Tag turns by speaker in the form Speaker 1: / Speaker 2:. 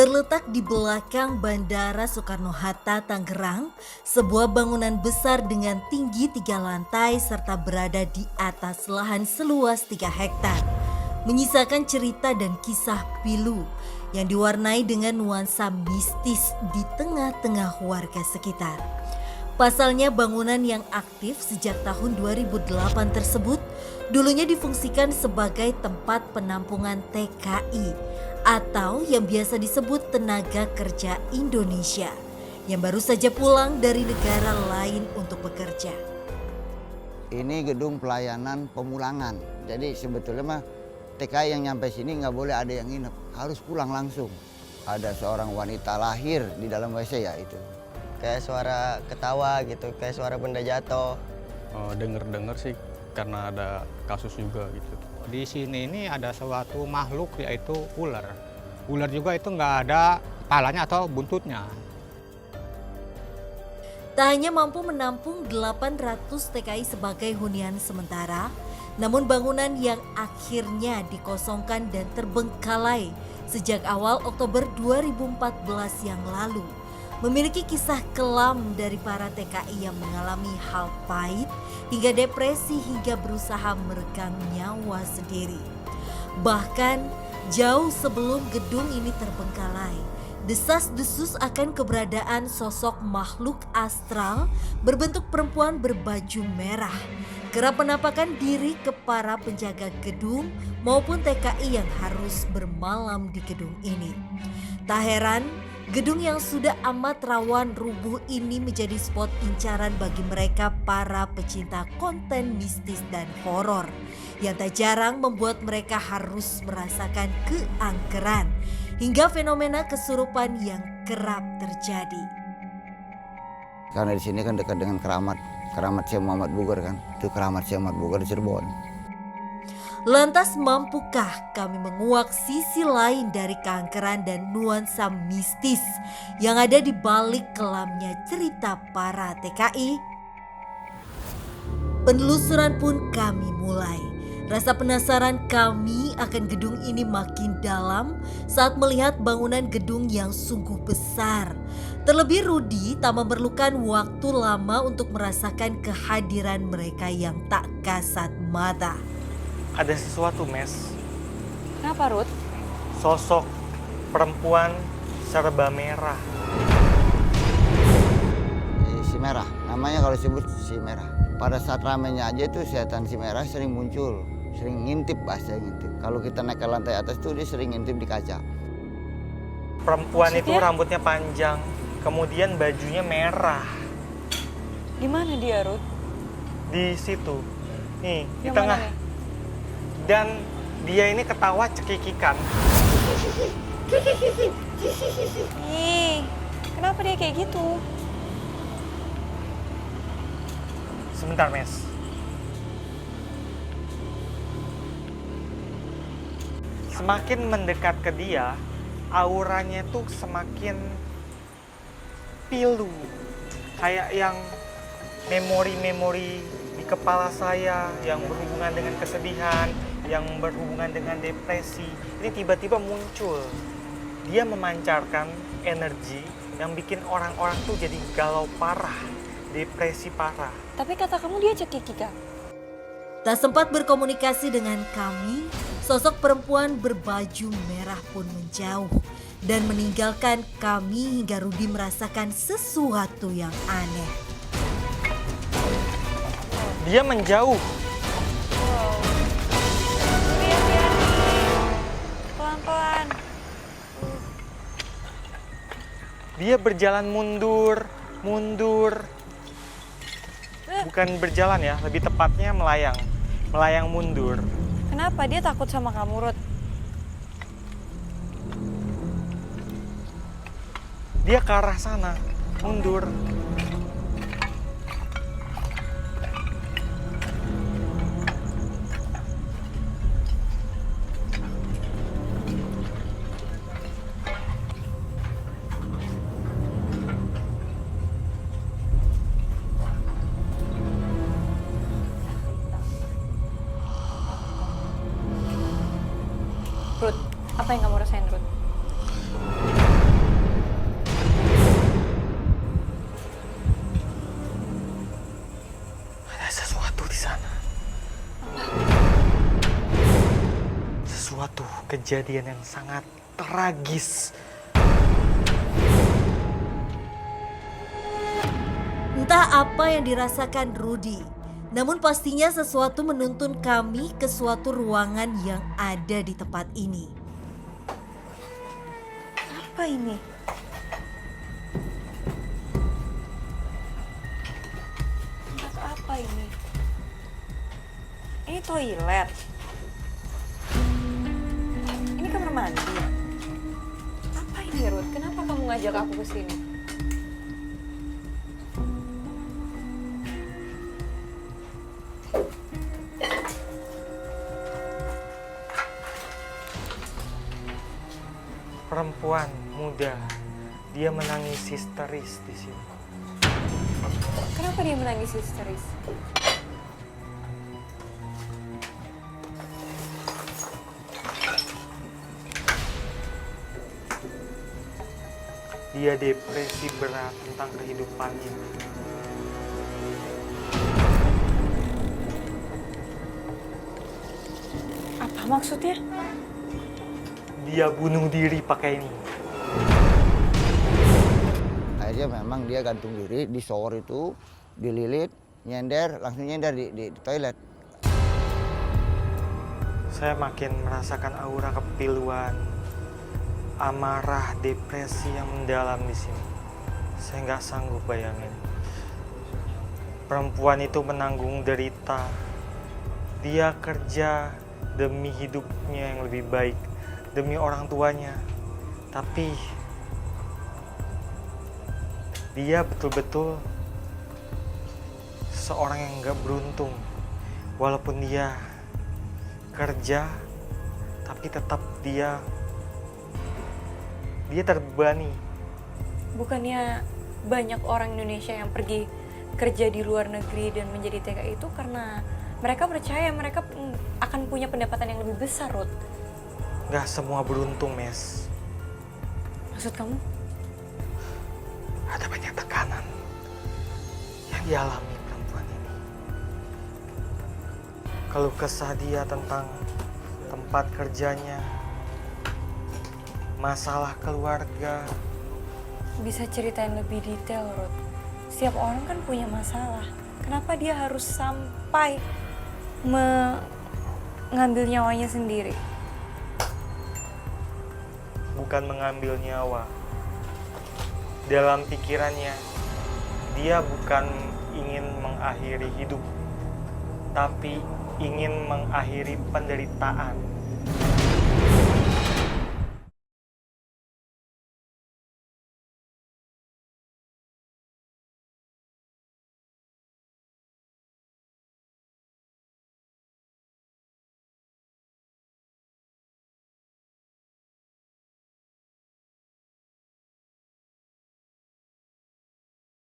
Speaker 1: Terletak di belakang Bandara Soekarno-Hatta, Tangerang, sebuah bangunan besar dengan tinggi 3 lantai serta berada di atas lahan seluas 3 hektar. Menyisakan cerita dan kisah pilu yang diwarnai dengan nuansa mistis di tengah-tengah warga sekitar. Pasalnya bangunan yang aktif sejak tahun 2008 tersebut dulunya difungsikan sebagai tempat penampungan TKI atau yang biasa disebut tenaga kerja Indonesia yang baru saja pulang dari negara lain untuk bekerja.
Speaker 2: Ini gedung pelayanan pemulangan, jadi sebetulnya mah TKI yang nyampe sini nggak boleh ada yang nginep, harus pulang langsung. Ada seorang wanita lahir di dalam WC ya itu.
Speaker 3: Kayak suara ketawa gitu, kayak suara benda jatuh.
Speaker 4: Dengar sih karena ada kasus juga gitu.
Speaker 5: Di sini ini ada suatu makhluk yaitu ular. Ular juga itu nggak ada kepalanya atau buntutnya.
Speaker 1: Tak hanya mampu menampung 800 TKI sebagai hunian sementara, namun bangunan yang akhirnya dikosongkan dan terbengkalai sejak awal Oktober 2014 yang lalu memiliki kisah kelam dari para TKI yang mengalami hal pahit hingga depresi hingga berusaha merekam nyawa sendiri. Bahkan jauh sebelum gedung ini terbengkalai, desas-desus akan keberadaan sosok makhluk astral berbentuk perempuan berbaju merah kerap menampakkan diri ke para penjaga gedung maupun TKI yang harus bermalam di gedung ini. Tak heran, gedung yang sudah amat rawan rubuh ini menjadi spot incaran bagi mereka para pecinta konten mistis dan horor yang tak jarang membuat mereka harus merasakan keangkeran hingga fenomena kesurupan yang kerap terjadi.
Speaker 2: Karena di sini kan dekat dengan keramat Syekh Muhammad Bugor kan, itu keramat Syekh Muhammad Bugor di Cirebon.
Speaker 1: Lantas mampukah kami menguak sisi lain dari keangkeran dan nuansa mistis yang ada di balik kelamnya cerita para TKI? Penelusuran pun kami mulai. Rasa penasaran kami akan gedung ini makin dalam saat melihat bangunan gedung yang sungguh besar. Terlebih Rudi tak memerlukan waktu lama untuk merasakan kehadiran mereka yang tak kasat mata.
Speaker 6: Ada sesuatu, Mes.
Speaker 7: Kenapa, Ruth?
Speaker 6: Sosok perempuan serba merah.
Speaker 2: Si merah, namanya kalau disebut si merah. Pada saat ramenya aja itu setan si merah sering muncul, sering ngintip, bahasa ngintip. Kalau kita naik ke lantai atas tuh dia sering ngintip di kaca.
Speaker 6: Perempuan itu
Speaker 7: Maksudnya?
Speaker 6: rambutnya panjang, kemudian bajunya merah.
Speaker 7: Di mana dia, Ruth?
Speaker 6: Di situ, nih, di
Speaker 7: Yang
Speaker 6: tengah.
Speaker 7: mana nih?
Speaker 6: Dan dia ini ketawa cekikikan.
Speaker 7: Ih, kenapa dia kayak gitu?
Speaker 6: Sebentar, Mes. Semakin mendekat ke dia, auranya tuh semakin pilu. Kayak yang memori-memori di kepala saya yang berhubungan dengan kesedihan, yang berhubungan dengan depresi. Ini tiba-tiba muncul. Dia memancarkan energi yang bikin orang-orang tuh jadi galau parah, depresi parah.
Speaker 7: Tapi kata kamu dia cekikika.
Speaker 1: Tak sempat berkomunikasi dengan kami, sosok perempuan berbaju merah pun menjauh dan meninggalkan kami hingga Rudi merasakan sesuatu yang aneh.
Speaker 6: Dia menjauh.
Speaker 7: Wow. Lihat. Pelan-pelan.
Speaker 6: Dia berjalan mundur. Bukan berjalan ya, lebih tepatnya melayang. Melayang mundur.
Speaker 7: Kenapa dia takut sama kamu, Ruth?
Speaker 6: Dia ke arah sana, mundur.
Speaker 7: Ruth, apa yang kamu rasain, Ruth?
Speaker 6: suatu kejadian yang sangat tragis.
Speaker 1: Entah apa yang dirasakan Rudy, namun pastinya sesuatu menuntun kami ke suatu ruangan yang ada di tempat ini.
Speaker 7: Apa ini? Tempat apa ini? Ini toilet. Ini kamar mandi. Apa ini, Ruth? Kenapa kamu ngajak aku ke sini?
Speaker 6: Perempuan muda, dia menangis histeris di sini.
Speaker 7: Kenapa dia menangis histeris?
Speaker 6: Dia depresi berat tentang kehidupannya.
Speaker 7: Apa maksudnya?
Speaker 6: Dia bunuh diri pakai ini.
Speaker 2: Akhirnya memang dia gantung diri di shower itu, dililit, nyender, langsung nyender di toilet.
Speaker 6: Saya makin merasakan aura kepiluan, amarah, depresi yang mendalam di sini. Saya nggak sanggup bayangin. Perempuan itu menanggung derita. Dia kerja demi hidupnya yang lebih baik, demi orang tuanya. Tapi dia betul-betul seorang yang nggak beruntung. Walaupun dia kerja, tapi tetap dia terbebani.
Speaker 7: Bukannya banyak orang Indonesia yang pergi kerja di luar negeri dan menjadi TKI itu karena mereka percaya mereka akan punya pendapatan yang lebih besar, Ruth.
Speaker 6: Nggak semua beruntung, Mes.
Speaker 7: Maksud kamu?
Speaker 6: Ada banyak tekanan yang dialami perempuan ini. Keluh kesah dia tentang tempat kerjanya, masalah keluarga.
Speaker 7: Bisa ceritain lebih detail, Ruth. Setiap orang kan punya masalah. Kenapa dia harus sampai mengambil nyawanya sendiri?
Speaker 6: Bukan mengambil nyawa. Dalam pikirannya, dia bukan ingin mengakhiri hidup, tapi ingin mengakhiri penderitaan.